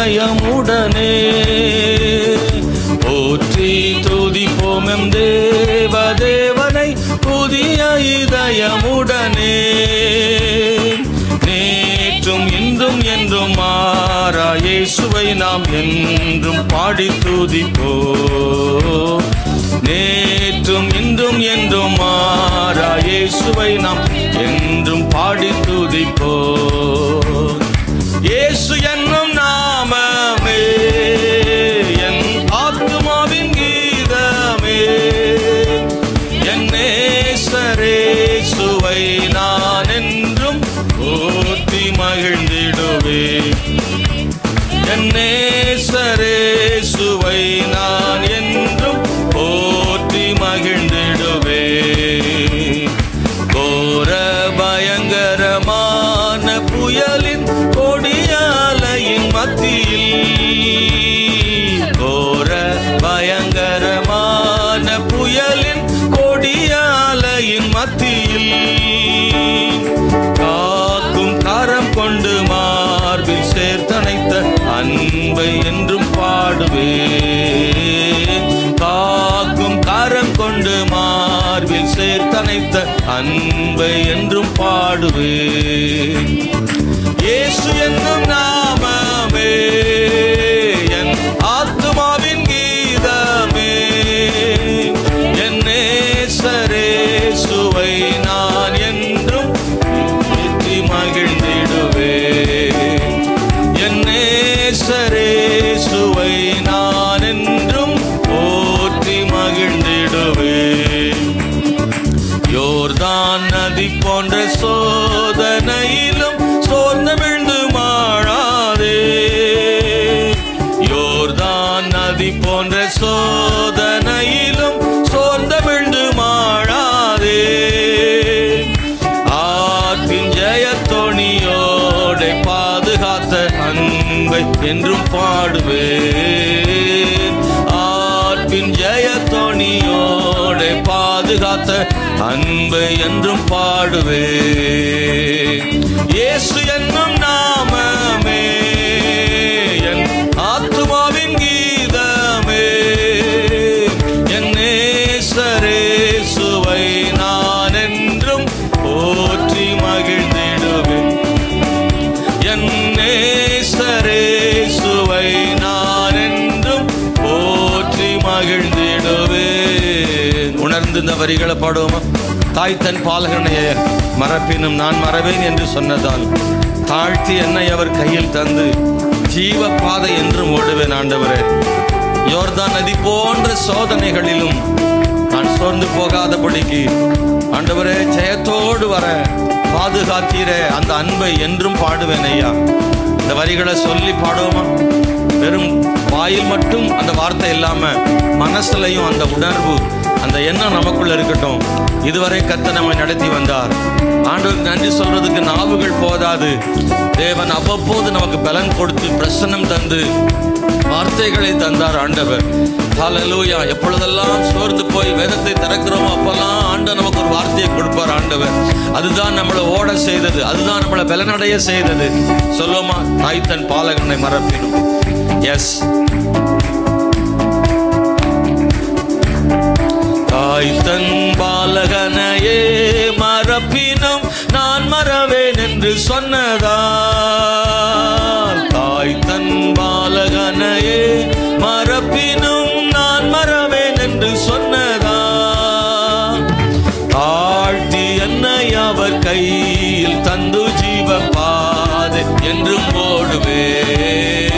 இதயமுடனே போற்றி துதிப்போம் எம் தேவனை புதிய இதயமுடனே. நேற்றும் இன்றும் என்றும் மாறா இயேசுவை நாம் என்றும் பாடி துதிப்போம். நேற்றும் இன்றும் என்றும் மாறா இயேசுவை நாம் என்றும் பாடி துதிப்போம். இயேசு என்னும் நாமமே என் ஆத்துமாவின் கீதமே, என் நேசரேசுவை நான் என்றும் போற்றி மகிழ்ந்திடுவேன். என் நேசரேசுவை நான் என்றும் போற்றி மகிழ்ந்திடுவேன். கோர பயங்கரமான புயலின் கொடிய அலையின் மத்தியில், கோர பயங்கரமான புயலின் கொடிய அலையின் மத்தியில் காக்கும் கரம் கொண்டு மார்பில் சேர்த்தணைத்த அன்பை என்றும் பாடுவேன். காக்கும் கரம் கொண்டு மார்பில் சேர்த்தணைத்த அன்பை என்றும் பாடுவேன். இயேசு என்னும் நாமமே என் ஆத்துமாவின் கீதமே, என் நேசரேசுவை நான் என்றும் போற்றி மகிழ்ந்திடுவேன். என் நேசரேசுவை நான் என்றும் போற்றி மகிழ்ந்திடுவேன். யோர்தான் நதி போன்ற சோதனையிலும் சோர்ந்து விழுந்து மாழாதே, யோர்தான் நதி போன்ற சோதனையிலும் சோர்ந்து விழுந்து மாழாதே. ஆற்றின் ஜெயத்தோணியோட பாதுகாத்த அன்பை என்றும் பாடுவேன். ஆற்றின் ஜெயத்தோணியோட பாதுகாத்த அன்பை என்றும் பாடுவேன். இயேசு என்னும் நாமமே என் ஆத்துமாவின் கீதமே, என் நேசரேசுவை நான் என்றும் போற்றி மகிழ்ந்திடுவேன். என் நேசரேசுவை நான் என்றும் போற்றி மகிழ்ந்திடுவேன். உணர்ந்து இந்த வரிகளை பாடுவோமா? தாய் தன் பாலகனை மறப்பினும் நான் மறவேன் என்று சொன்னதால் தாழ்த்தி என்னை அவர் கையில் தந்து ஜீவ பாதை என்றும் ஓடுவேன். ஆண்டவரே, யோர்தான் நதி போன்ற சோதனைகளிலும் நான் சோர்ந்து போகாதபடிக்கு ஆண்டவரே ஜெயத்தோடு வர பாதுகாத்தீரே, அந்த அன்பை என்றும் பாடுவேன் ஐயா. இந்த வரிகளை சொல்லி பாடுவோமா? வெறும் வாயில் மட்டும் அந்த வார்த்தை இல்லாம மனசுலையும் அந்த உணர்வு, அந்த எண்ணம் நமக்குள்ள இருக்கட்டும். இதுவரை கர்த்தர் நம்மை நடத்தி வந்தார். ஆண்டவருக்கு நன்றி சொல்றதுக்கு நாவுகள் போதாது. தேவன் அவ்வப்போது நமக்கு பலன் கொடுத்து பிரசன்னம் தந்து வார்த்தைகளை தந்தார் ஆண்டவர். ஹல்லேலூயா. எப்பொழுதெல்லாம் சோர்ந்து போய் வேதத்தை திறக்கிறோமோ அப்பெல்லாம் ஆண்டவர் நமக்கு ஒரு வார்த்தையை கொடுப்பார் ஆண்டவர். அதுதான் நம்மளை ஓட செய்தது, அதுதான் நம்மளை பலனடைய செய்தது. சொல்லுமா? தாய் தன் பாலகனை மறப்பினும். எஸ், தாய் தன் பாலகனையே மறப்பினும் நான் மறவேன் என்று சொன்னதால், தாய் தன் பாலகனையே மறப்பினும் நான் மறவேன் என்று சொன்னதால், தாழ்த்தி என்னை அவர் கையில் தந்து ஜீவ பாதை என்றும் ஓடுவேன்.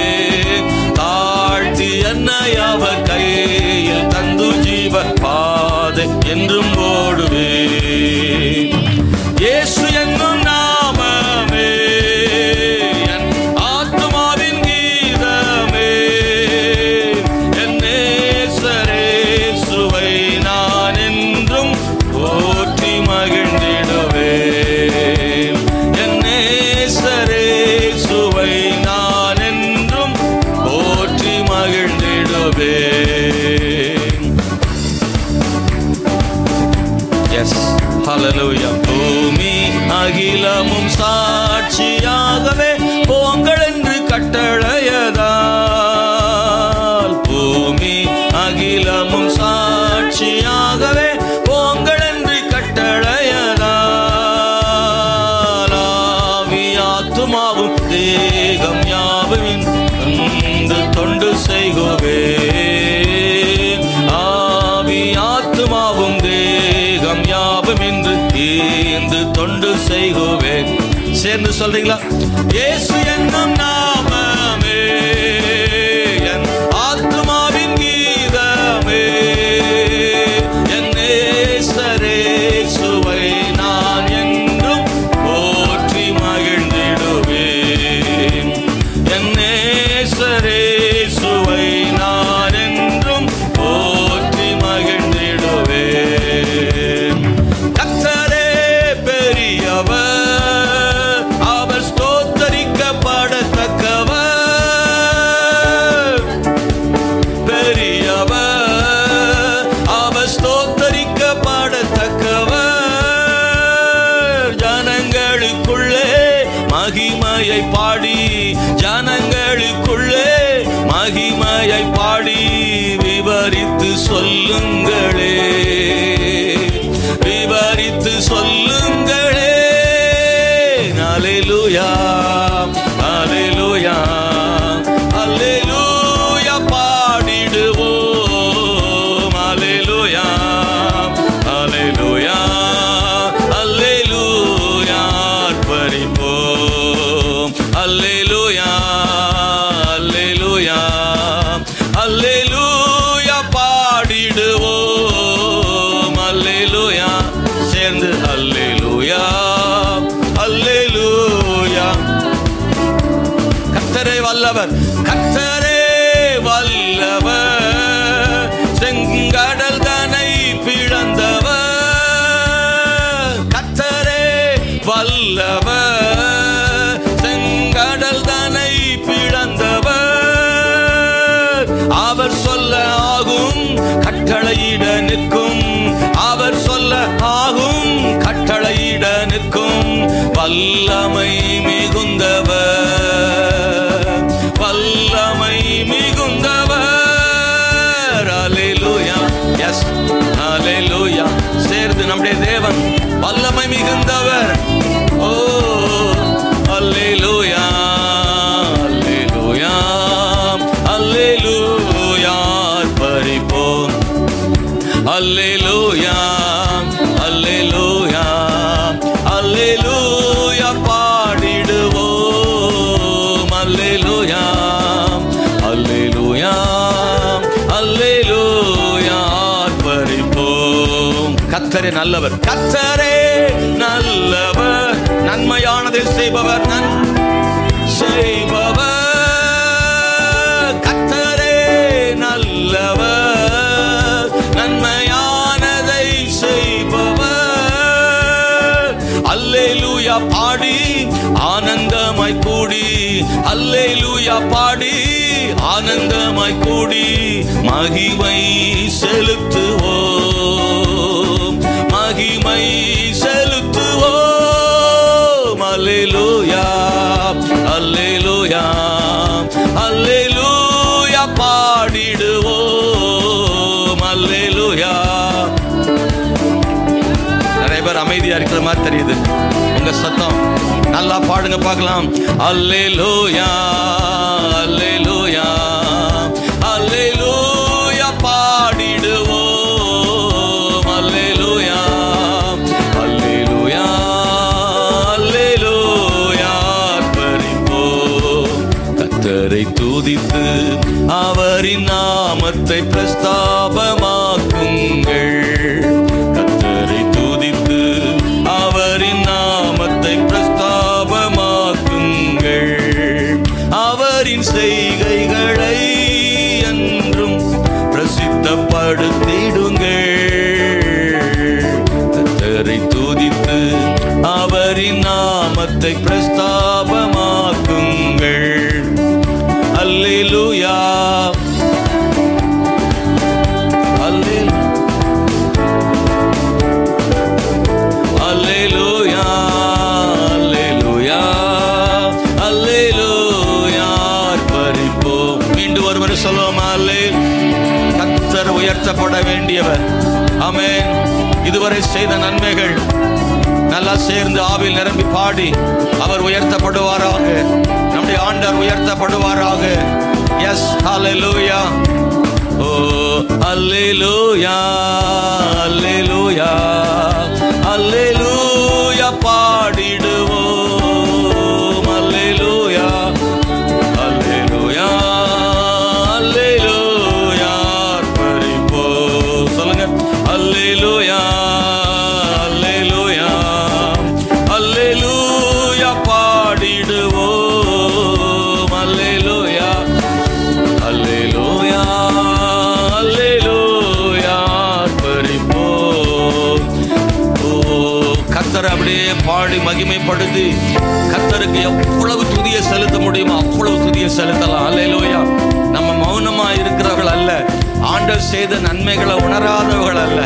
தாழ்த்தி என்னை அவர் கையில் தந்து ஜீவ பாதை என்றும் ஓடுவேன். இயேசு என்னும் நாமமே என் ஆத்துமாவின் கீதமே, என் நேசரேசுவை நான் என்றும் போற்றி மகிழ்ந்திடுவேன். என் நேசரேசுவை நான் என்றும் போற்றி மகிழ்ந்திடுவேன். எஸ், ஹல்லேலூயா. பூமி அகிலமும் சாட்சியாகவே போங்கள் என்று கட்டளையதா, சாட்சியாகவே போங்கள் என்று கட்டளையதால் ஆவி ஆத்துமாவும் தேகம் யாவும் தந்து தொண்டு செய்குவேன். ஆவி ஆத்துமாவும் தேகம் யாவும் என்று ஈந்து தொண்டு செய்குவேன். சேர்ந்து சொல்றீங்களா? இயேசு என்னும் நாமமே என் ஆத்துமாவின் கீதமே, என் நேசரேசுவை நான் என்றும் போற்றி மகிழ்ந்திடுவேன். என் நேசரேசுவை நான் என்றும் போற்றி மகிழ்ந்திடுவேன். கர்த்தரே பெரியவர், மகிமையை பாடி ஜனங்களுக்குள்ளே மகிமையை பாடி விவரித்து சொல்லுங்களே, விவரித்து சொல்லுங்களே. அல்லேலூயா அல்லேலூயா அல்லேலூயா பாடிடுவோம். அல்லேலூயா அல்லேலூயா அல்லேலூயா அர்ப்பணிப்போம். அல்லேலூயா அல்லேலூயா அல்லேலூயா பாடிடுவோம். அல்லேலூயா சேர்ந்து அல்லேலூயா அல்லேலூயா. கர்த்தரே வல்லவர், கர்த்தரே வல்லவர், செங்கடல் தனை பிளந்தவர். கர்த்தரே வல்லவர், செங்கடல் தனை பிளந்தவர். அவர் சொல்ல ஆகும், கட்டளையிட நிற்கும். அவர் சொல்ல ஆகும், கட்டளையிட நிற்கும். வல்லமை மிகுந்தவர், வல்லமை மிகுந்தவர். அல்லேலூயா எஸ் அல்லேலூயா. சேர்ந்து நம்முடைய தேவன் வல்லமை மிகுந்தவர். ஓ அல்லேலூயா அல்லேலூயா அல்லேலூயா அர்ப்பணிப்போம். அல்லேலூயா அல்லேலூயா அல்லேலூயா பாடிடுவோம். அல்லேலூயா அல்லேலூயா அல்லேலூயா அர்ப்பணிப்போம். கர்த்தரே நல்லவர், கர்த்தரே நல்லவர், நன்மையானதை செய்பவர், செய்பவர். கர்த்தரே நல்லவர், நன்மையானதை செய்பவர். அல்லேலூயா பாடி ஆனந்தமாய் கூடி, அல்லேலூயா பாடி ஆனந்தமாய் கூடி மகிமை செலுத்துவோம், மகிமை செலுத்துவோம். அல்லேலூயா அல்லேலூயா அல்லேலூயா பாடிடுவோம். அல்லேலூயா. நிறைய பேர் அமைதியா இருக்கிற மாதிரி தெரியுது. உங்க சத்தம் நல்லா பாடுங்க பார்க்கலாம். அல்லேலூயா அல்லேலூயா அல்லேலூயா பாடிடுவோம். அல்லேலூயா அல்லேலூயா அல்லேலூயா அர்ப்பணிப்போம். கர்த்தரை துதித்து அவரின் நாமத்தை பிரஸ்தாபமாக்குங்கள். கர்த்தரை துதித்து அவரின் நாமத்தை பிரஸ்தாபமாக்குங்கள். அவரின் செய்கைகளை என்றும் பிரசித்தப்படுத்திடுங்கள். கர்த்தரை துதித்து அவரின் நாமத்தை பிரஸ்தாபமாக்குங்கள். அல்லேலூயா அல்லேலூயா அல்லேலூயா அல்லேலூயா அர்ப்பணிப்போம். மீண்டும் ஒருமுறை சொல்லுவோம். கர்த்தர் உயர்த்தப்பட வேண்டியவர், ஆமென். இதுவரை செய்த நன்மைகள் நல்லா சேர்ந்து ஆவியில் நிரம்பி பாடி அவர் உயர்த்தப்படுவாராக. நம்முடைய ஆண்டவர் உயர்த்தப்படுவாராக. எஸ், ஹல்லேலூயா. ஓ அல்லேலூயா, அல்லேலூயா, அல்லேலூயா பாடிடுவோம். அல்லேலூயா, அல்லேலூயா, அல்லேலூயா பரிபோம். சொல்லுங்க, அல்லேலூயா, அல்லேலூயா, அல்லேலூயா பாடிடுவோம். அல்லேலூயா, அல்லேலூயா, அல்லேலூயா பரிபோம். ஓ கர்த்தரை அப்படியே பாடி மகிமைப்படுத்தி கர்த்தருக்கு எவ்வளவு துதியை செலுத்த முடியுமோ அவ்வளவு துதியை செலுத்தலாம். அல்லேலூயா. நம்ம மௌனமா இருக்கிறவர்கள் அல்ல, ஆண்டவர் செய்த நன்மைகளை உணராதவர்கள் அல்ல.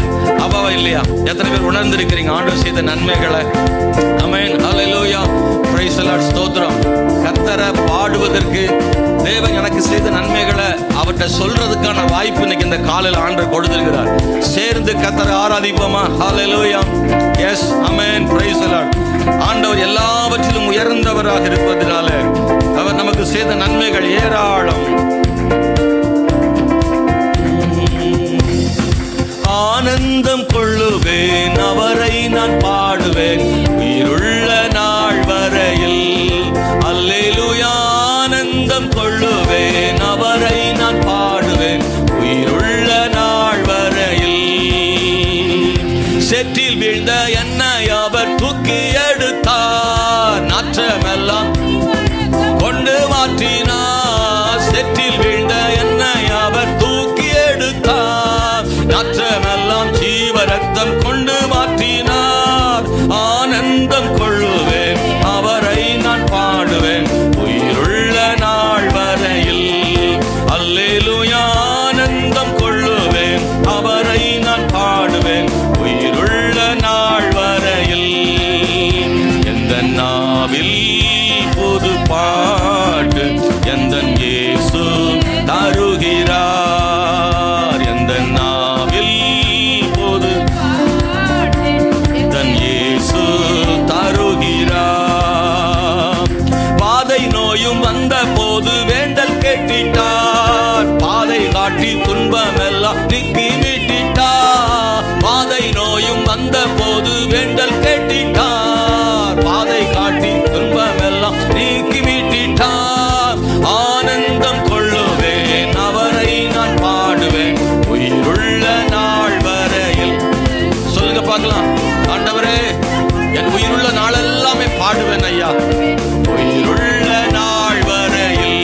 அப்பாவா இல்லையா? எத்தனை பேர் உணர்ந்திருக்கிறீங்க ஆண்டவர் செய்த நன்மைகளை? ஆமென், ஹல்லேலூயா, பிரைஸ் தி லார்ட், ஸ்தோத்திரம். கர்த்தரை பாடுவதற்கு தேவன் எனக்கு செய்த நன்மைகளை அவர்கிட்ட சொல்றதுக்கான வாய்ப்பு இன்னைக்கு இந்த காலையில் ஆண்டவர் கொடுத்திருக்கிறார். சேர்ந்து கர்த்தரை ஆராதிப்போமா? Hallelujah. Yes, amen, praise the lord. ஆண்டவர் எல்லாவற்றிலும் உயர்ந்தவராக இருப்பதனால அவர் நமக்கு செய்த நன்மைகள் ஏராளம். ஆனந்தம் கொள்ளுவேன், அவரை நான் பாடுவேன் உயிருள்ள நாள் வரையில். அல்லேலூயா. ஆனந்தம் கொள்ளுவேன், அவரை நான் பாடுவேன் உயிருள்ள நாள் வரையில். செற்றில் வீழ்ந்த என்னை அவர் தூக்கி எடுத்தார், நாற்றமெல்லாம் கொண்டு மாற்றினார். செற்றில் வீழ்ந்த என்னை அவர் தூக்கி எடுத்தார், நாற்றமெல்லாம் ஜீவ ரத்தம் கொண்டு மாற்றினார். ஆனந்தம் கொள்ளுவேன், அவரை நான் பாடுவேன் உயிருள்ள நாள் வரையில். அல்லேலூயா. ஆனந்தம் கொள்ளுவேன், அவரை நான் பாடுவேன் உயிருள்ள நாள் வரையில். எந்த நாவில் புது பாட்டு எந்தன் இயேசு தருகிறார். எந்த நாவில் புது தன் இயேசு தருகிறார். பாதை நோயும் வந்த போது வேண்டல் கேட்டிட்டார், பாதை காட்டி துன்பமெல்லாம் நீக்கி மீட்டிட்டார். பாதை நோயும் வந்த போது வேண்டல் கேட்டிட்டார், பாதை காட்டி துன்பமெல்லாம் நீக்கி மீட்டிட்டார். ஆனந்தம் கொள்ளுவேன், அவரை நான் பாடுவேன் உயிருள்ள நாள் வரையில். சொல்லுங்க பார்க்கலாம். ஆண்டவரே, என் உயிருள்ள நாளெல்லாமே பாடுவேன் ஐயா உயிருள்ள நாள் வரையில்.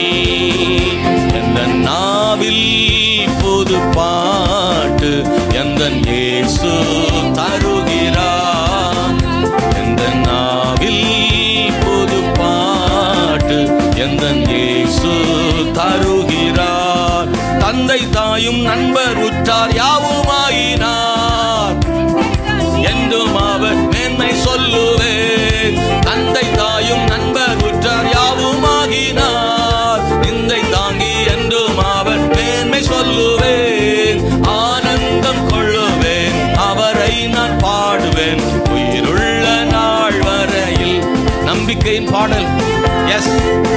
எந்த நாவில் புது பாட்டு எந்தன் இயேசு தருகிறார். எந்த நாவில் புது பாட்டு எந்தன் இயேசு தருகிறார். தந்தை தாயும் நண்பர் உற்றார் யாவுமாயினார், என்றும் அவர் மேன்மை சொல்லுவேன். தந்தை தாயும் நண்பர் உற்றார் யாவுமாகினார், நிந்தை தாங்கி என்றும் அவர் மேன்மை சொல்லுவேன். ஆனந்தம் கொள்ளுவேன், அவரை நான் பாடுவேன் உயிருள்ள நாள் வரையில். நம்பிக்கையின் பாடல், எஸ்,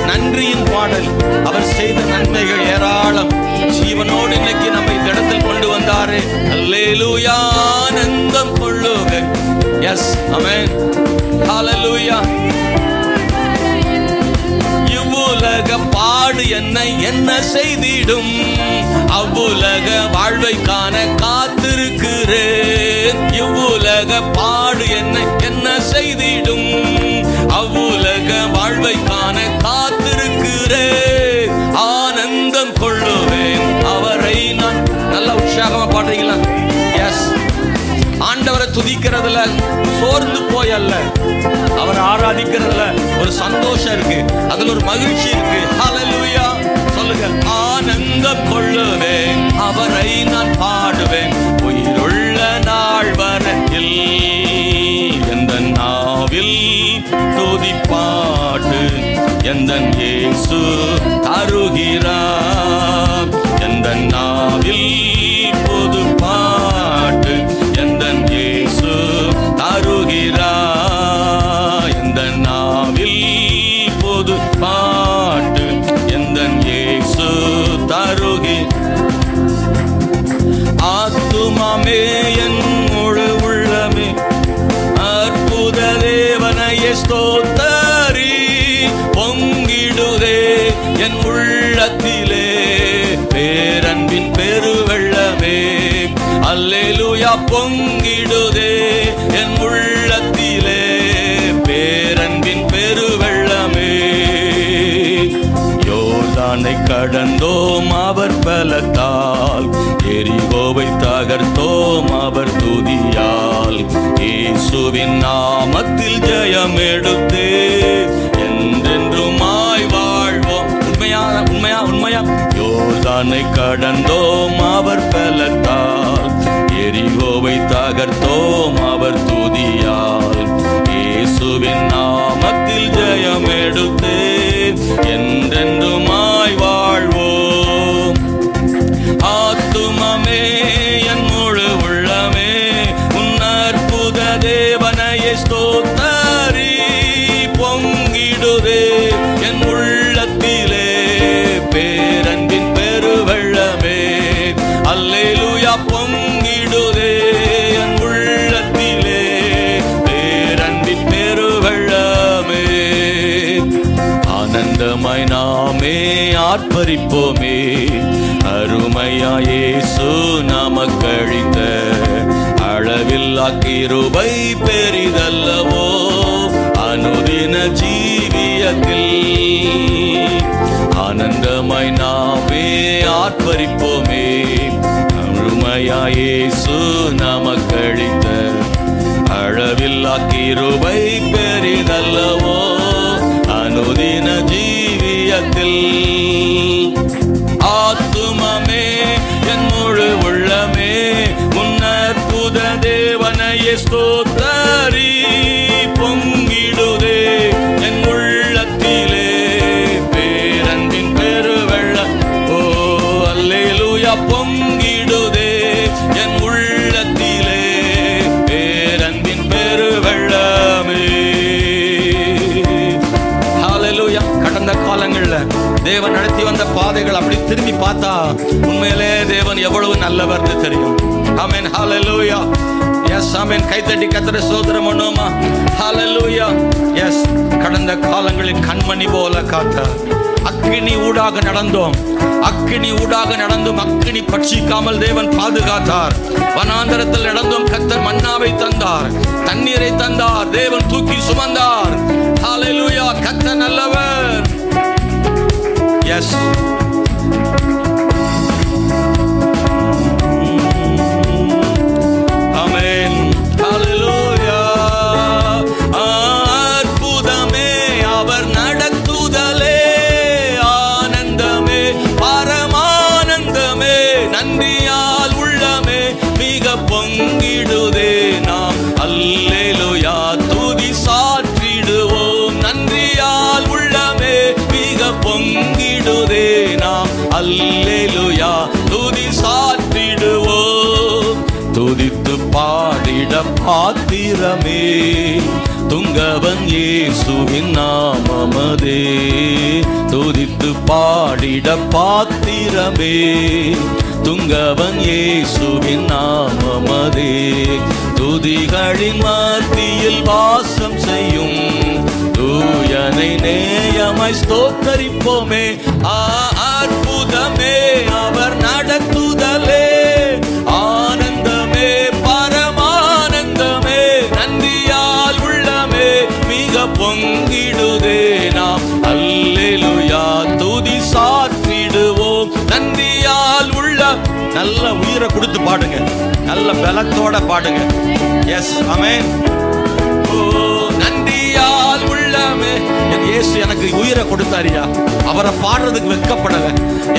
நன்றியின் பாடல். அவர் செய்த நன்மைகள் ஏராளம். ஜீவனோடு இன்னைக்கு நம்ம இந்த இடத்தில் கொண்டு வந்தாரே. அல்லேலூயா. ஆனந்தம் கொள்ளுவேன். எஸ், ஆமென், ஹல்லேலூயா. இவ்வுலக பாடு என்னை என்ன செய்திடும், அவ்வுலக வாழ்வை காண காத்திருக்கிறேன். இவ்வுலக பாடு என்னை என்ன செய்திடும், அவ்வுலக வாழ்வை காண காத்திருக்கிறேன். ஆனந்தம் கொள்ளுவேன், அவரை நான். நல்லா உற்சாகமா பாடுறீங்களா? எஸ். ஆண்டவரை துதிக்கிறதுல சோர்ந்து போய் அல்ல, அவரை ஆராதிக்கிறதுல ஒரு சந்தோஷம் இருக்கு, அதுல ஒரு மகிழ்ச்சி இருக்கு. ஹல்லேலூயா. சொல்லுங்க, ஆனந்தம் கொள்ளுவேன், அவரை நான் பாடுவேன் உயிருள்ள நாள் வரையில். எந்த நாவில் துதி பாட்டு எந்தன் இயேசு தருகிறார். எந்த நாவில் புது பாட்டு அல்லேலூயா பொங்கிடுதே என் உள்ளத்திலே பேரன்பின் பெருவெள்ளமே. யோர்தானை கடந்தோம் அவர் பலத்தால், எரிகோவை தகர்த்தோம் அவர் துதியால். இயேசுவின் நாமத்தில் ஜெயம் எடுத்தே என்றென்றுமாய் வாழ்வோம். உண்மையா உண்மையா உண்மையா? யோர்தானை கடந்தோம் அவர் பலத்தால், எரிகோவை தகர்த்தோம் அவர் துதியால். இயேசுவின் நாமத்தில் ஜெயம் எடுத்தே என்றென்றுமாய் வாழ்வோம். ஆத்துமமே என் முழு உள்ளமே உன் அற்புத தேவனையே ஸ்தோத்தரி. பொங்கிடுதே என் உள்ளத்திலே பேரன்பின் பெருவெள்ளமே. அல்லேலூயா பொங்கிடுதே என் உள்ளத்திலே பேரன்பின் பெருவெள்ளமே. ஆனந்தமாய் நாமே ஆர்ப்பரிப்போமே, அருமையா இயேசு நமக்களித்த அளவில்லா கிருபை பெரிதல்லவோ அனுதின ஜீவியத்தில். ஆனந்தமாய் நாமே ஆர்ப்பரிப்போமே, அருமையா இயேசு நமக்களித்த அளவில்லா கிருபை பெரிதல்லவோ அனுதின ஜீவியத்தில். ஆத்துமமே என் முழு உள்ளமே உன் அற்புத தேவனையே ஸ்தோத்தரி. பொங்கிடுதே என் உள்ளத்திலே பேரன்பின் பெருவெள்ள. ஓ அல்லேலூயா பொங்கிடுதே என் உள்ளத்திலே பேரன்பின் பெருவெள்ளமே. ஹல்லேலூயா. கடந்த காலங்கள்ல தேவன் நடத்தி வந்த பாதைகள் அப்படி திரும்பி பார்த்தா உண்மையிலே தேவன் எவ்வளவு நல்லவர்னு தெரியும். ஆமென். ஹல்லேலூயா. Yes amen. கைத்தட்டி கர்த்தரை ஸ்தோத்திரம் பண்ணுவோமா? ஹல்லேலூயா. எஸ். கடந்த காலங்களில் கண்மணி போல காத்தார். அக்கினி ஊடாக நடந்தோம், அக்கினி ஊடாக நடந்தும் அக்கினி பட்சிக்காமல் தேவன் பாதுகாத்தார். வனாந்தரத்தில் நடந்தும் கர்த்தர் மன்னாவை தந்தார், தண்ணீரை தந்தார், தேவன் தூக்கி சுமந்தார். ஹல்லேலூயா. கர்த்தர் நல்லவர். எஸ். ஆமென். ஹல்லேலூயா. அற்புதமே அவர் நடத்துதலே, ஆனந்தமே பரமானந்தமே. நன்றியால் உள்ளமே மிக பொங்கிடுதே நாம் அல்லேலூயா துதி சாற்றிடுவோம். நன்றியால் உள்ளமே மிக பொங்கிடுதே நாம் அல்லேலூயா துதி சாற்றிடுவோம். துதித்து பாடிட பாத்திரமே துங்கவன் இயேசுவின் நாமமதே. துதித்து பாடிட பாத்திரமே துங்கவன் இயேசுவின் நாமமதே. துதிகளின் மத்தியில் வாசம் செய்யும் தூயனை நேயமாய் ஸ்தோத்தரிப்போமே. அற்புதமே அவர் நடத்துதலே, ஆனந்தமே பரமானந்தமே. நன்றியால் உள்ளமே மிக பொங்கிடுதே நாம் அல்லேலூயா துதி சாற்றிடுவோம். நன்றியால் உள்ள நல்ல உயிரை கொடுத்து பாடுங்க, நல்ல பலத்தோட பாடுங்க. எஸ் ஆமென். ஓ நன்றியால் உள்ளமே. என் இயேசு எனக்கு உயிரை கொடுத்தாரியா, அவரை பாடுறதுக்கு வெட்கப்படல.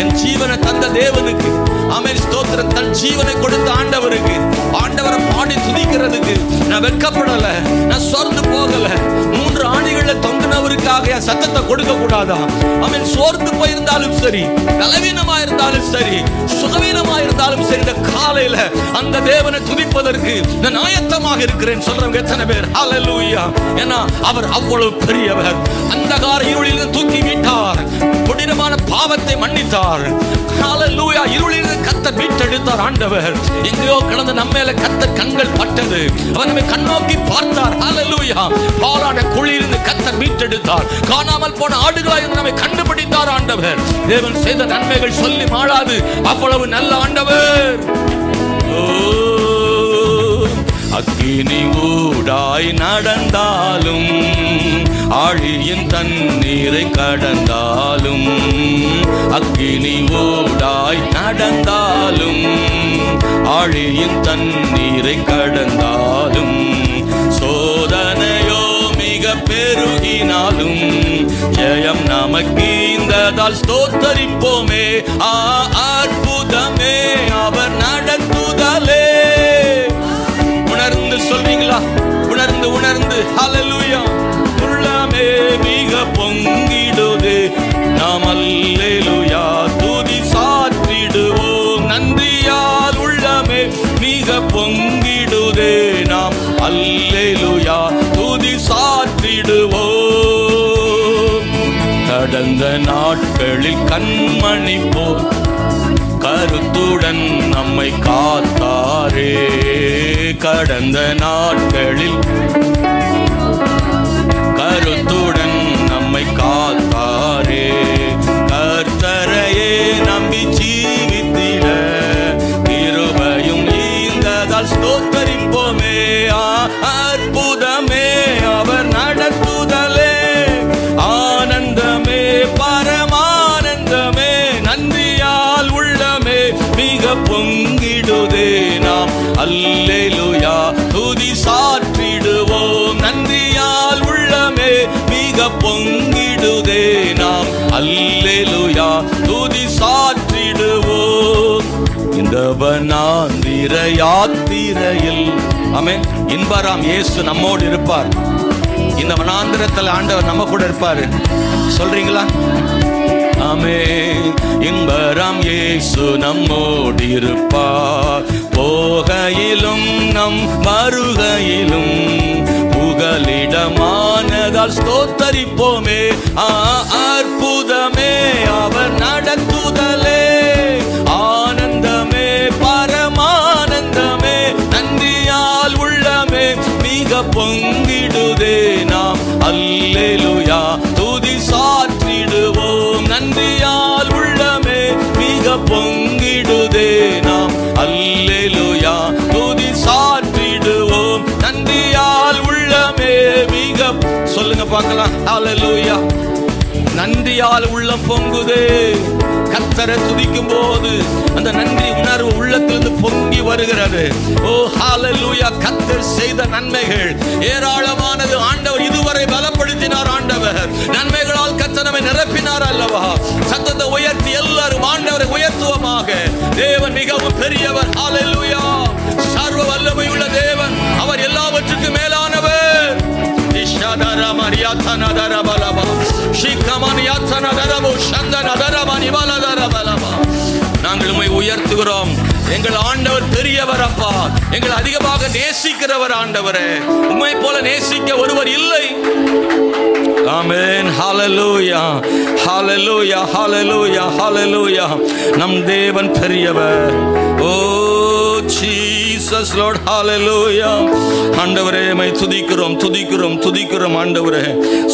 என் ஜீவனை தந்த தேவனுக்கு ஆமென் ஸ்தோத்திரம். தன் ஜீவனை கொடுத்த ஆண்டவருக்கு, ஆண்டவரை பாடி துதிக்கிறதுக்கு நான் வெட்கப்படல, நான் சோர்ந்து போகல. 3 ஆணிகள்ல தொங்கினவருக்காக என் சத்தத்தை கொடுக்க கூடாதா? ஆமென். சோர்ந்து போயிருந்தாலும் சரி, பலவீனமா இருந்தாலும் சரி, சுகவீனமா இருந்தாலும் சரி, இந்த காலையில அந்த தேவனை துதிப்பதற்கு நான் ஆயத்தமாக இருக்கிறேன் சொல்றவங்க எத்தனை பேர்? ஹல்லேலூயா. ஏன்னா அவர் அவ்வளவு பெரியவர். அந்தகார இருளிலிருந்து தூக்கி விட்டார், கொடூரமான பாவத்தை மன்னித்தார். ஹல்லேலூயா. இருளிலிருந்து கர்த்தர் மீட்டெடுத்தார் ஆண்டவர். எங்கேயோ கிடந்த நம்ம மேல கர்த்தர் கண்கள் பட்டது, அவர் நம்மை கண்ணோக்கி பார்த்தார். ஹல்லேலூயா. பாலான குழியிலிருந்து கர்த்தர் மீட்டெடுத்தார். காணாமல் போன ஆடுகளாய் நம்மை கண்டுபிடித்தார் ஆண்டவர். தேவன் செய்த நன்மைகள் சொல்லி மாளாது, அவ்வளவு நல்ல ஆண்டவர். ஓ அக்கினி ஊடாய் நடந்தாலும் ஆழியின் தண்ணீரை கடந்தாலும் அக்கினி ஊடாய் நடந்தாலும் ஆழியின் தண்ணீரை கடந்தாலும் சோதனையோ மிக பெருகினாலும் ஜெயம் நமக்கு இந்ததால் ஸ்தோத்தரிப்போமே. அற்புதமே அவர் நடத்துதலே. உணர்ந்து சொல்றீங்களா? உணர்ந்து ஹல்லேலூயா. உள்ளமே மிக பொங்கிடுதே, நாம் அல்லேலூயா துதி சாற்றிடுவோம். நன்றியால் உள்ளமே மிக பொங்கிடுதே, நாம் அல்லேலூயா துதி சாற்றிடுவோம். கடந்த நாட்களில் கண்மணி போல் கருத்துடன் நம்மை காத்தாரே. கடந்த நாட்களில் கருத்துடன் நம்மை காத்தாரே. கர்த்தரையே நம்பி ஜீவித்திட கிருபையும் ஈந்ததால் ஸ்தோத்தரிப்போமே. அற்புதமே அவர் நடத்துதலே, ஆனந்தமே பரமானந்தமே. நன்றியால் உள்ளமே மிக பொங்கிடுதே, நாம் அல்லேலூயா துதி சாற்றிடுவோம். நன்றியால் உள்ளமே மிக பொங்கிடுதே, நாம் அல்லேலூயா துதி சாற்றிடுவோம். இந்த வனாந்திர யாத்திரையில் ஆமென் இன்பராம் இயேசு நம்மோடு இருப்பார். இந்த வனாந்திரத்தில் ஆண்டவர் நம்ம கூட இருப்பாரு. சொல்றீங்களா? ஆமென். இன்பராம் இயேசு நம்மோடு இருப்பார். போகையிலும் நம் வருகையிலும் புகலிடமானதால் ஸ்தோத்தரிப்போமே. அற்புதமே அவர் நடத்துதலே, ஆனந்தமே பரமானந்தமே. நன்றியால் உள்ளமே மிக பொங்கிடுதே, நாம் அல்லேலூயா துதி சாற்றிடுவோம். நன்றியால் உள்ளமே மிக பொங்கிடுதே, நாம் அல்லேலூயா துதி சாற்றிடுவோம். நன்றியால் உள்ளமே மிக சொல்லுங்க பார்க்கலாம். ஹல்லேலூயா. நன்றியால் உள்ளம் பொங்குதே. கர்த்தரை துதிக்கும் போது அந்த நன்றி உணர்வு உள்ளத்திலிருந்து பொங்கி வருகிறது. ஓ ஹல்லேலூயா. கர்த்தர் செய்த நன்மைகள் ஏராளமானது. ஆண்டவர் இதுவரை பலப்படுத்தினார். ஆண்டவர் நன்மைகளால் கர்த்தர் நம்மை நிரப்பினார் அல்லவா? சத்தத்தை உயர்த்தி எல்லாரும் ஆண்டவரை உயர்த்துவோமாக. தேவன் மிகவும் பெரியவர். ஹல்லேலூயா. சர்வ வல்லமை உள்ள தேவன். அவர் எல்லாவற்றுக்கும் மேலானவர். நாங்கள் உம்மை உயர்த்துகிறோம். எங்கள் ஆண்டவர் பெரியவர் அப்பா. எங்கள் அதிகமாக நேசிக்கிறவர் ஆண்டவரே. உம்மை போல நேசிக்க ஒருவர் இல்லை. ஆமென். ஹல்லேலூயா ஹல்லேலூயா ஹல்லேலூயா ஹல்லேலூயா. நம் தேவன் பெரியவர். ஓ ஜீசஸ் லார்ட். ஹல்லேலூயா. ஆண்டவரே மை துதிக்கிறோம் துதிக்கிறோம் ஆண்டவரே.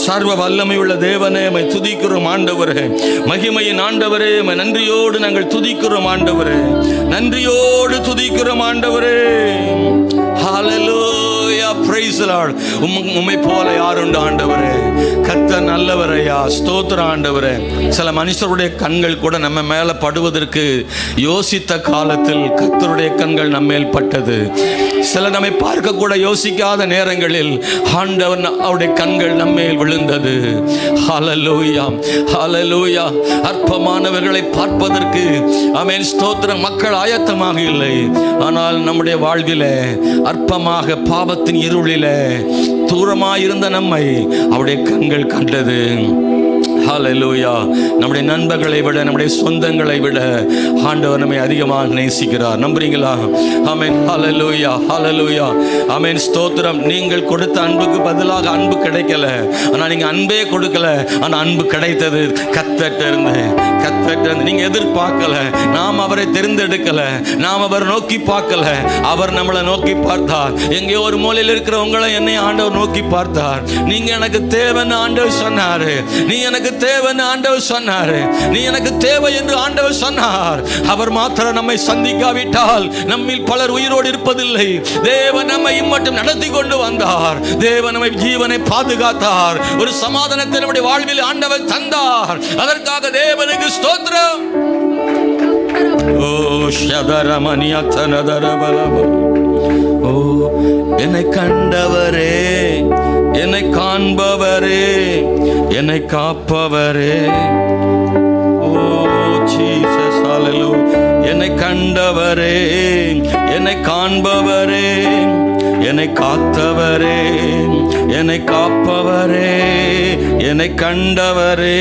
சர்வ வல்லமை உள்ள தேவனே மை துதிக்கிறோம் ஆண்டவரே. மகிமையின் ஆண்டவரே மை நன்றியோடு நாங்கள் துதிக்கிறோம் ஆண்டவரே. நன்றியோடு துதிக்கிறோம் ஆண்டவரே. ஹல்லேலூயா. Praise the lord. உம்மை போல யாருண்டு ஆண்டவரே? கர்த்தர் நல்லவரையா. ஸ்தோத்திரம் ஆண்டவரே. சில மனுஷருடைய கண்கள் கூட நம்ம மேல படுவதற்கு யோசித்த காலத்தில் கர்த்தருடைய கண்கள் நம்ம மேல் பட்டது. சில நம்மை பார்க்க கூட யோசிக்காத நேரங்களில் ஆண்டவர் அவருடைய கண்கள் நம்மேல் விழுந்தது. ஹல்லேலூயா ஹல்லேலூயா. அற்பமானவர்களை பார்ப்பதற்கு ஆமென் ஸ்தோத்திரம் மக்கள் ஆயத்தமாக இல்லை. ஆனால் நம்முடைய வாழ்விலே அற்பமாக பாவத்தின் இருளிலே தூரமாயிருந்த நம்மை அவருடைய கண்கள் கண்டது. ஹல்லேலூயா. நம்முடைய நண்பர்களை விட நம்முடைய சொந்தங்களை விட ஆண்டவர் நம்மை அதிகமாக நேசிக்கிறார். நம்புறீங்களா? ஆமென். ஹல்லேலூயா ஹல்லேலூயா. ஆமென் ஸ்தோத்திரம். நீங்கள் கொடுத்த அன்புக்கு பதிலாக அன்பு கிடைக்கல. ஆனால் நீங்கள் அன்பே கொடுக்கல. ஆனால் அன்பு கிடைத்தது கர்த்தர்ட்ட இருந்து. நீங்க எதிர்பார்க்கல. நாம் அவரை தெரிந்தெடுக்கல. நாம் அவர் நோக்கி பார்க்கல. அவர் நம்மளை நோக்கி பார்த்தார். எங்கே ஒரு மூலையில் இருக்கிற உங்களை என்னை ஆண்டவர் நோக்கி பார்த்தார். நீங்க எனக்கு தேவைன்னு ஆண்டவர் சொன்னாரு. நீ எனக்கு தேவைன்னு ஆண்டவர் சொன்னார். நீ எனக்கு தேவை என்று ஆண்டவர் சொன்னார். அவர் மாத்திரம் நம்மை சந்திக்காவிட்டால் நம்மில் பலர் உயிரோடு இருப்பதில்லை. தேவன் நம்மை மட்டும் நடத்தி கொண்டு வந்தார். தேவன் நம்மை ஜீவனை பாதுகாத்தார். ஒரு சமாதானத்தை நம்முடைய வாழ்வில் ஆண்டவர் தந்தார். அதற்காக தேவனுக்கு ஸ்தோத்திரம். ஓ ஷதரமணியத்தனதரபலப. ஓ என்னை கண்டவரே, என்னை காண்பவரே, என்னை காப்பவரே. ஓ ஜீசஸ் ஹல்லேலூயா. என்னை கண்டவரே, என்னை காண்பவரே, என்னை காத்தவரே, என்னை காப்பவரே, என்னை கண்டவரே,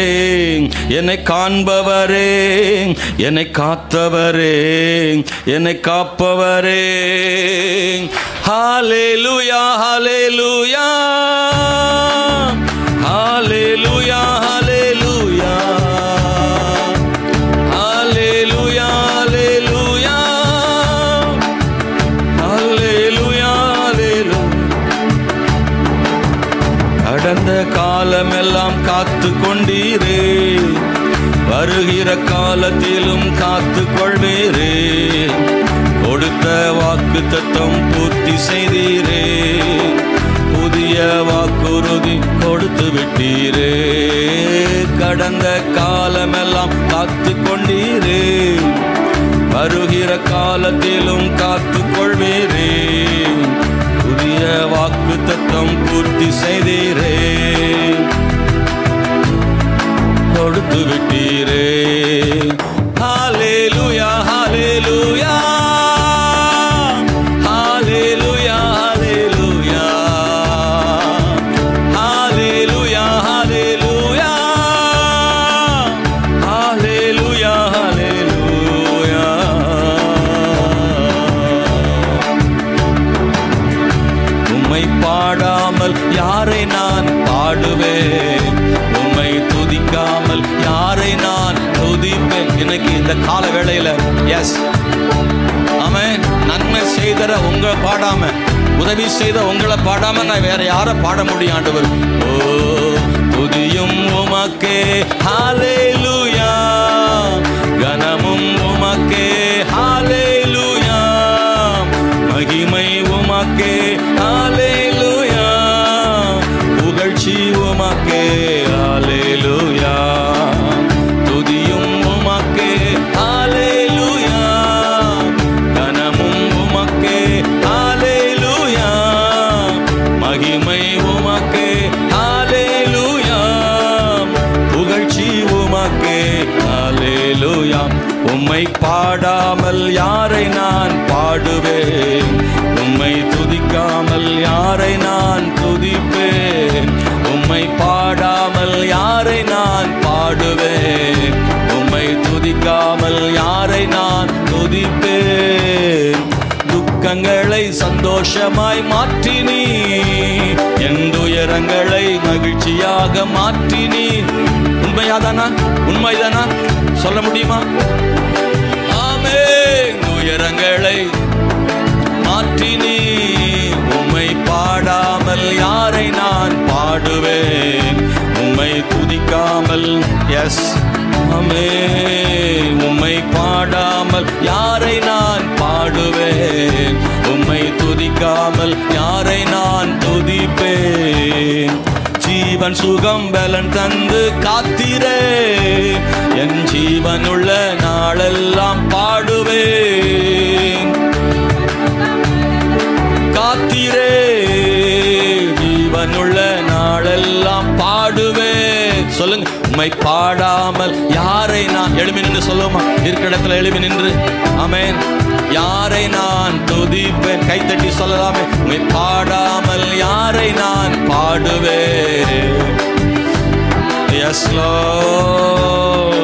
என்னை காண்பவரே, என்னை காத்தவரே, என்னை காப்பவரே. ஹல்லேலூயா ஹல்லேலூயா ஹல்லேலூயா ஹல்லேலூயா ஹல்லேலூயா ஹல்லேலூயா ஹல்லேலூயா ஹல்லேலூயா. கடந்த காலமெல்லாம் காத்து கொண்டீரே, வருகிற காலத்திலும் காத்து கொள்வீரே. கொடுத்த வாக்கு தத்தம் பூர்த்தி செய்தீரே, புதிய வாக்குறுதி கொடுத்து விட்டீரே. கடந்த காலமெல்லாம் காத்து கொண்டீரே, வருகிற காலத்திலும் காத்து கொள்வீரே. புதிய வாக்கு தத்தம் பூர்த்தி செய்தீரே, கொடுத்து விட்டீரே. ஹல்லேலூயா ஹல்லேலூயா ஹல்லேலூயா ஹல்லேலூயா ஹல்லேலூயா ஹல்லேலூயா ஹல்லேலூயா ஹல்லேலூயா. உம்மை பாடாமல் யாரை நான் பாடுவேன், உம்மை துதிக்காமல் யாரை நான் துதிப்பேன். எனக்கு இந்த கால வேளையில எஸ் ஆமென், நன்மை செய்தற உங்களை பாடாம, உதவி செய்த உங்களை பாடாம நான் வேற யாரை பாட முடியும் ஆண்டவர்? ஓ துதியும் உமக்கே ஹல்லேலூயா, கனமும் உமக்கே ஹல்லேலூயா, மகிமை உமக்கே ஹல்லேலூயா, புகழ்ச்சி உமக்கே ஹல்லேலூயா. துதியும் உமக்கே ஹல்லேலூயா, கனமும் உமக்கே ஹல்லேலூயா, மகிமை உமக்கே ஹல்லேலூயா, புகழ்ச்சி உமக்கே ஹல்லேலூயா. உம்மை பாடாமல் யாரை நான் பாடுவேன், உம்மை துதிக்காமல் யாரை நான் துதிப்பேன். உம்மை பாடாமல் யாரை நான் பாடுவேன், உம்மை துதிக்காமல் யாரை நான் துதிப்பேன். துக்கங்களை சந்தோஷமாய் மாற்றினீ, என் துயரங்களை மகிழ்ச்சியாக மாற்றினீ. உண்மையாதானா? உண்மைதானா? சொல்ல முடியுமா? ஆமென். துயரங்களை மாற்றினீ, உம்மை பாடாமல் யாரை நான் பாடுவேன், உம்மை துதிக்காமல் எஸ் ஆமென். உம்மை பாடாமல் யாரை நான் பாடுவேன், உம்மை துதிக்காமல் யாரை நான் துதிப்பேன். ஜீவன் சுகம் பலன் தந்து காத்திரே, என் ஜீவனுள்ள நாளெல்லாம் பாடுவேன். காத்திரே, ஜீவனுள்ள நாளெல்லாம் பாடுவேன். சொல்லுங்க, உம்மை பாடாமல் யாரை நான், எழுமி நின்று சொல்லுமா, இருக்கிற இடத்துல எழுமி நின்று ஆமென். யாரை நான் துதிப்பேன், கைத்தட்டி சொல்லலாமே. உம்மை பாடாமல் யாரை நான் பாடுவேன். S Lord.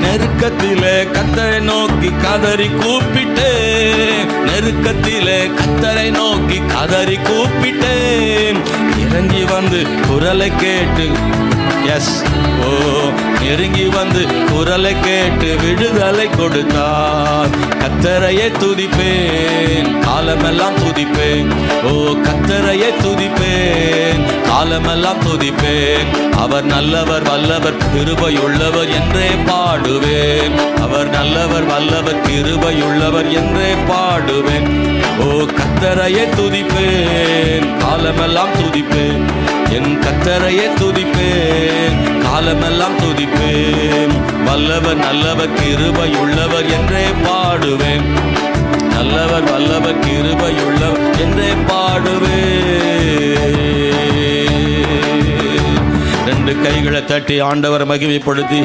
நெருக்கத்திலே கர்த்தரை நோக்கி கதறி கூப்பிட்டேன், நெருக்கத்திலே கர்த்தரை நோக்கி கதறி கூப்பிட்டேன். இறங்கி வந்து குரலை கேட்டு எஸ் ஓ நெருங்கி வந்து குரலை கேட்டு விடுதலை கொடுத்தார். கர்த்தரையே துதிப்பேன், காலமெல்லாம் துதி துதிப்பேன். ஓ கர்த்தரையே துதிப்பேன், காலமெல்லாம் துதிப்பேன். அவர் நல்லவர் வல்லவர் கிருபையுள்ளவர் என்றே பாடுவேன். அவர் நல்லவர் வல்லவர் கிருபையுள்ளவர் என்றே பாடுவேன். ஓ கர்த்தரையே துதிப்பேன், காலமெல்லாம் துதிப்பேன். என் கர்த்தரையே துதிப்பேன், காலமெல்லாம் துதிப்பேன். வல்லவர் நல்லவர் கிருபையுள்ளவர் என்றே பாடுவேன். நல்லவர் வல்லவர் கிருபையுள்ளவர் என்றே பாடுவேன். ரெண்டு கைகளை தட்டி ஆண்டவரை மகிமைப்படுத்தி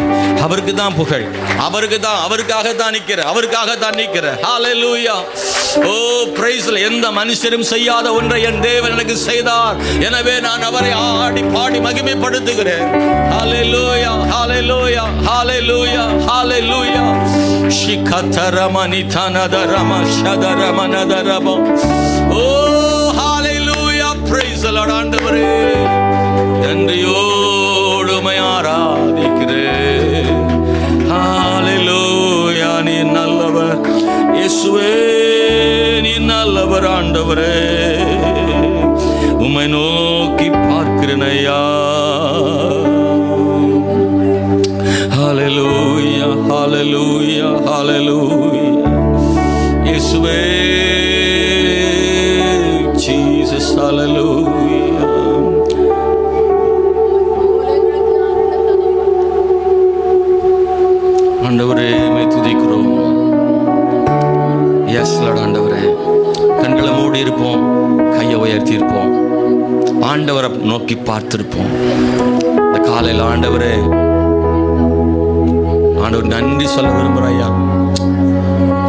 அவருக்கு தான் புகழ், அவருக்கு தான், அவருக்காகத்தான் நிற்கிற, அவருக்காகத்தான் நிற்கிற. ஹல்லேலூயா. ஓ பிரைஸ். எந்த மனுஷரும் செய்யாத ஒன்றை என் தேவன் எனக்கு செய்தார், எனவே நான் அவரை ஆடி பாடி மகிமைப்படுத்துகிறேன். ஹல்லேலூயா, ஹல்லேலூயா, ஹல்லேலூயா, ஹல்லேலூயா. ஷிகதரமனி தனதரம ஷதரமனதரம. ஓ ஹல்லேலூயா, பிரைஸ் தி லார்ட். ஆண்டவரே நன்றியோடு உம்மை ஆராதிக்கிறேன். ஹல்லேலூயா. நீ நல்லவர் இயேசுவே, நீ நல்லவர் ஆண்டவரே. உம்மை நோக்கி பார்க்கிறேன் ஐயா. ஹல்லேலூயா, ஹல்லேலூயா, ஹல்லேலூயா. இயேசுவே, ஜீசஸ், ஹல்லேலூயா. ஆண்டவரே உம்மை துதிக்கிறோம். Yes Lord. ஆண்டவரே கண்களை மூடி இருப்போம், கையை உயர்த்தி இருப்போம், ஆண்டவரை நோக்கி பார்த்திருப்போம். இந்த காலையில் ஆண்டவரே, ஆண்டவர் நன்றி சொல்ல விரும்புகிற ஐயா.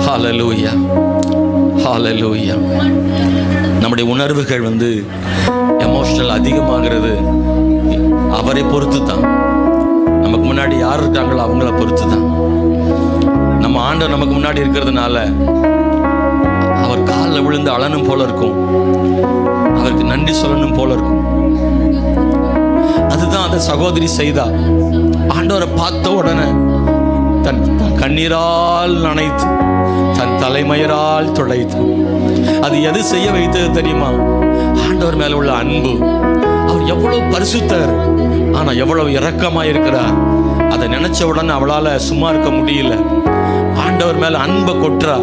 ஹல்லேலூயா, ஹல்லேலூயா. நம்முடைய உணர்வுகள் எமோஷனல் அதிகமாகிறது அவரை பொறுத்து தான். நமக்கு முன்னாடி யார் இருக்காங்களோ அவங்கள பொறுத்து தான். நம்ம ஆண்டவர் நமக்கு முன்னாடி இருக்கிறதுனால அவர் காலில் விழுந்து அழனும் போல இருக்கும், அவருக்கு நன்றி சொல்லணும் போல இருக்கும். அதுதான் அந்த சகோதரி செய்தா. ஆண்டவரை பார்த்த உடனே தன் கண்ணீரால் நனைத்து, தன் தலைமயிரால் துடைத்து. அது எது செய்ய வைத்தது தெரியுமா? ஆண்டவர் மேல உள்ள அன்பு. அவர் எவ்வளவு பரிசுத்தர், ஆனா எவ்வளவு இரக்கமாயிருக்கிறார். அதை நினைச்ச உடனே அவளால சும்மா இருக்க முடியல. ஆண்டவர் மேல அன்பை கொட்டுறா.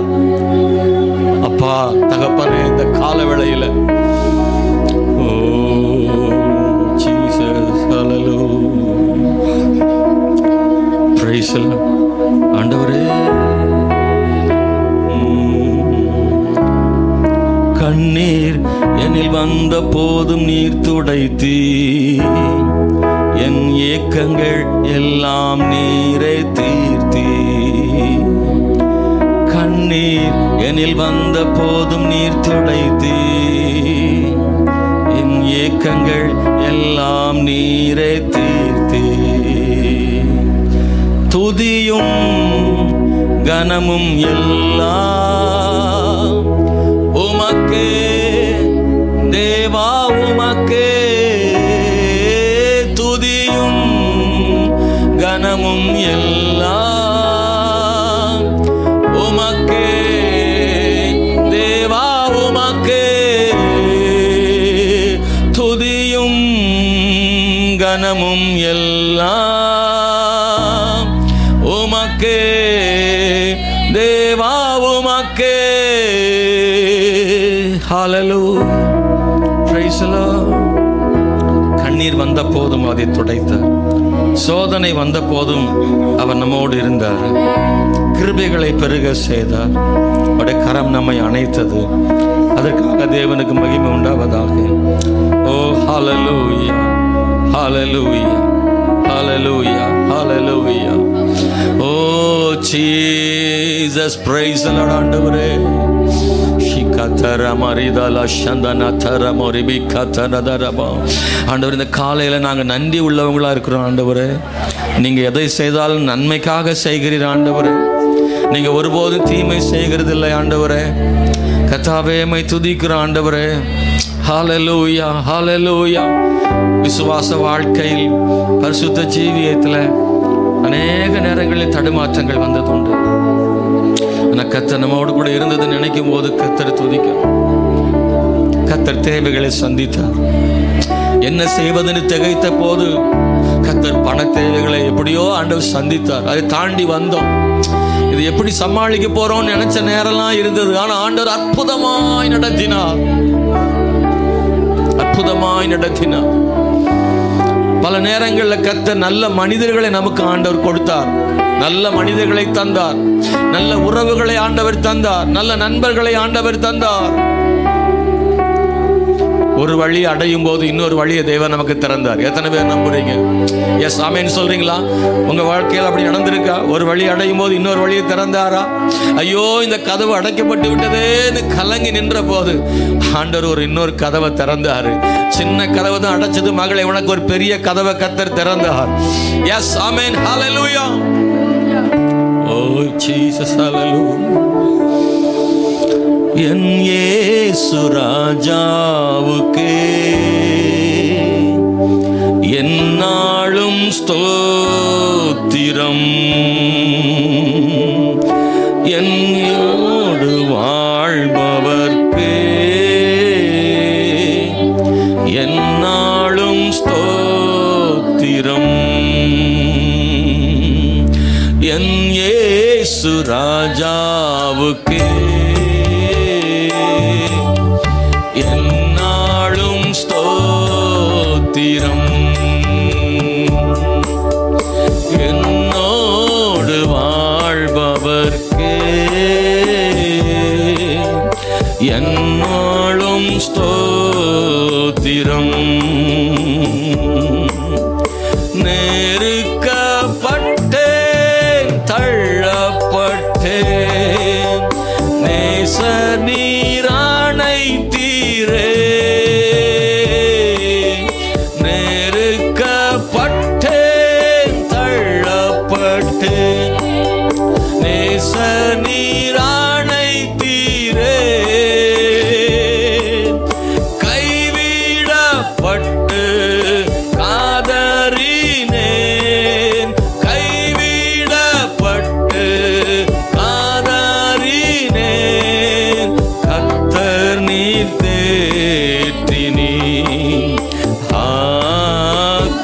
அப்பா தகப்பனே, இந்த கால வேளையில oh Jesus, hallelujah, praise the lord. ஆண்டவரே, கண்ணீர் என்னில் வந்த போதும் நீர் துடைத்தீ, என் ஏக்கங்கள் எல்லாம் நீரை தீர்த்தீ. கண்ணீர் என்னில் வந்த போதும் நீர் துடைத்தீ, என் ஏக்கங்கள் எல்லாம் நீரை தீர்த்தீ. துதியும் கனமும் எல்லாம் உமக்கே தேவா, உமக்கே. துதியும் கனமும் எல்லாம் உமக்கே தேவா, உமக்கே. துதியும் கனமும் எல்லாம் உமக்கே தேவா, உமக்கே. ஹல்லேலூயா, பிரைஸ் தி லார்ட். கண்ணீர் வந்த போதும் அதை துடைத்தார். சோதனை வந்த போதும் அவர் நம்மோடு இருந்தார். கிருபைகளை பெருக செய்தார். அவருடைய கரம் நம்மை அணைத்தது. அதற்காக தேவனுக்கு மகிமை உண்டாவதாக. ஓ ஹல்லேலூயா, ஹல்லேலூயா, ஹல்லேலூயா, ஹல்லேலூயா. ஓ ஜீசஸ், பிரைஸ் தி லார்ட். ஆண்டவரே, ஆண்டவர், இந்த காலையில நாங்க நன்றி உள்ளவங்களா இருக்கிறோம். ஆண்டவரே, நீங்க எதை செய்தாலும் நன்மைக்காக செய்கிறீர். ஆண்டவரே, நீங்க ஒருபோதும் தீமை செய்கிறது இல்லை. ஆண்டவரே, கர்த்தாவே உம்மை துதிக்கிறோம். ஆண்டவரே, ஹல்லேலூயா, ஹல்லேலூயா. விசுவாச வாழ்க்கையில், பரிசுத்த ஜீவியத்தில் அநேக நேரங்களில் தடுமாற்றங்கள் வந்ததுண்டு. ஆனால் கர்த்தர் நம்மோடு கூட இருந்தது நினைக்கும் போது கர்த்தரை துதிக்கிறோம். கர்த்தர் தேவைகளை சந்தித்தார். என்ன செய்வதுன்னு திகைத்த போது கர்த்தர் பண தேவைகளை எப்படியோ ஆண்டவர் சந்தித்தார். அதை தாண்டி வந்தோம். இது எப்படி சமாளிக்க போறோம்னு நினைச்ச நேரம்லாம் இருந்தது. ஆனா ஆண்டவர் அற்புதமாய் நடத்தினார், அற்புதமாய் நடத்தினார். பல நேரங்களில் கர்த்தர் நல்ல மனிதர்களை நமக்கு ஆண்டவர் கொடுத்தார், நல்ல மனிதர்களை தந்தார், நல்ல உறவுகளை ஆண்டவர் தந்தார், நல்ல நண்பர்களை ஆண்டவர் தந்தார். ஒரு வழி அடையும் போது இன்னொரு வழியை தேவன் நமக்கு திறந்தார். எத்தனை பேர் நம்புறீங்க? எஸ் ஆமென் சொல்றீங்களா? உங்க வாழ்க்கையில் அப்படி நடந்திருக்கா? ஒரு வழி அடையும் போது இன்னொரு வழியை திறந்தாரா? ஐயோ இந்த கதவு அடைக்கப்பட்டு விட்டதேன்னு கலங்கி நின்ற போது ஆண்டவர் இன்னொரு கதவை திறந்தாரு. சின்ன கதவை தான் அடைச்சது, மகளை உனக்கு ஒரு பெரிய கதவை கர்த்தர் திறந்தார். எஸ் ஆமென், ஹல்லேலூயா. ஓ ஜீசஸ், ஹல்லேலூயா. என் இயேசு ராஜாவுக்கே எந்நாளும் ஸ்தோத்திரம், என்னோடு வாழ்பவர்க்கே எந்நாளும் ஸ்தோத்திரம். என் இயேசு ராஜாவுக்கே எந்நாளும் ஸ்தோத்திரம், என்னோடு வாழ்பவர்க்கே எந்நாளும் ஸ்தோத்திரம். நெருக்கப்பட்டேன், தள்ளப்பட்டேன், நேச நீரானை தீரே. நெருக்கப்பட்டேன், தள்ளப்பட்டேன், நேச நீரானை தீரே. கைவிடப்பட்டு காதறினேன், கைவிடப்பட்டு காதறினேன். கர்த்தர் நீர் தேற்றினீ,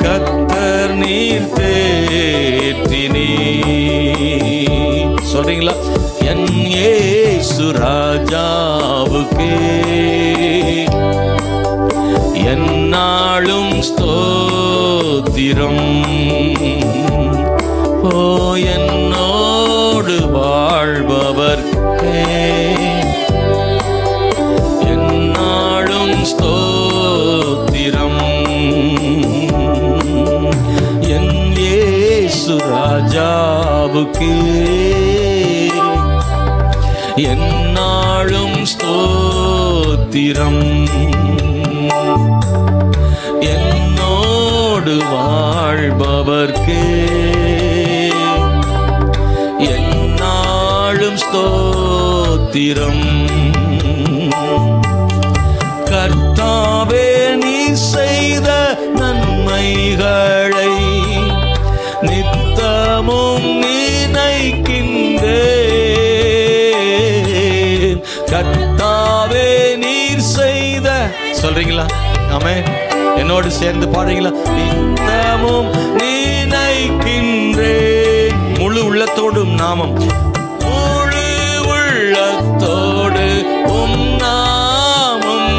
கர்த்தர் நீர் தேற்றினீ. சொல்றீங்களா? என் இயேசு ராஜாவுக்கே எந்நாளும் ஸ்தோத்திரம். ஓ என்னோடு வாழ்பவர்க்கே எந்நாளும் ஸ்தோத்திரம். என் இயேசு ராஜாவுக்கே எந்நாளும் ஸ்தோத்திரம், என்னோடு வாழ்பவர்க்கே எந்நாளும் ஸ்தோத்திரம். கர்த்தாவே நீ செய்த நன்மைகளை நித்தமும் நினைக்கின்றேன். கர்த்தாவே நீர் செய்த, சொல்றீங்களா? ஆமென். என்னோடு சேர்ந்து பாடுறீங்களா? நித்தமும் நினைக்கின்றேன். முழு உள்ளத்தோடும் நாமம், முழு உள்ளத்தோடு உம் நாமம்,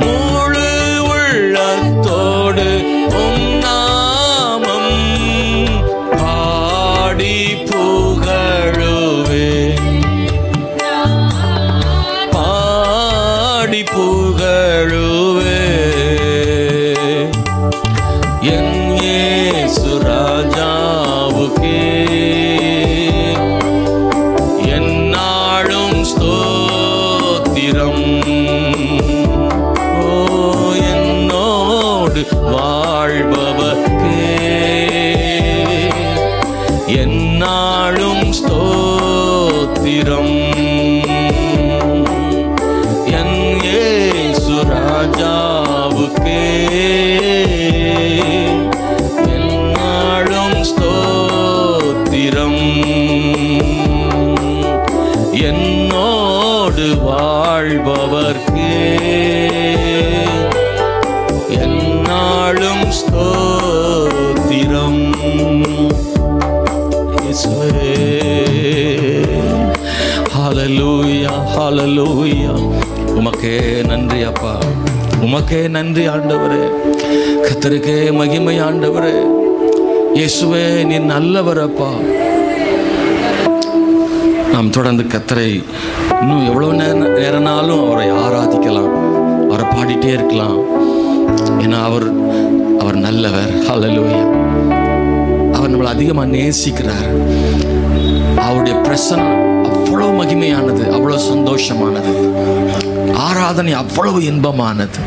முழு உள்ளத்தோடு உம் நாமம் பாடி புகழுவேன், பாடி புகழுவேன். என் இயேசு ராஜாவுக்கே எந்நாளும் ஸ்தோத்திரம். ஓ என்னோடு வாழ்பவர்க்கே எந்நாளும் ஸ்தோத்திரம். என் இயேசு ராஜாவுக்கே எந்நாளும் ஸ்தோத்திரம். என்னோடு வாழ்பவர்க்கே அவர்க்கே என்னாலும் ஸ்தோத்திரம். இயேசுவே ஹல்லேலூயா ஹல்லேலூயா. உமக்கே நன்றி அப்பா, உமக்கே நன்றி ஆண்டவரே. கர்த்தருக்கே மகிமை ஆண்டவரே. இயேசுவே நீ நல்லவர் அப்பா. நாம் தொடர்ந்து கர்த்தரை இன்னும் எவ்வளவு நேரம்னாலும் அவரை ஆராதிக்கலாம், அவரை பாடிட்டே இருக்கலாம். ஏன்னா அவர் நல்லவர். ஹல்லேலூயா. அவர் நம்மளை அதிகமாக நேசிக்கிறார். அவருடைய பிரசன்னம் அவ்வளவு மகிமையானது, அவ்வளவு சந்தோஷமானது. ஆராதனை அவ்வளவு இன்பமானது.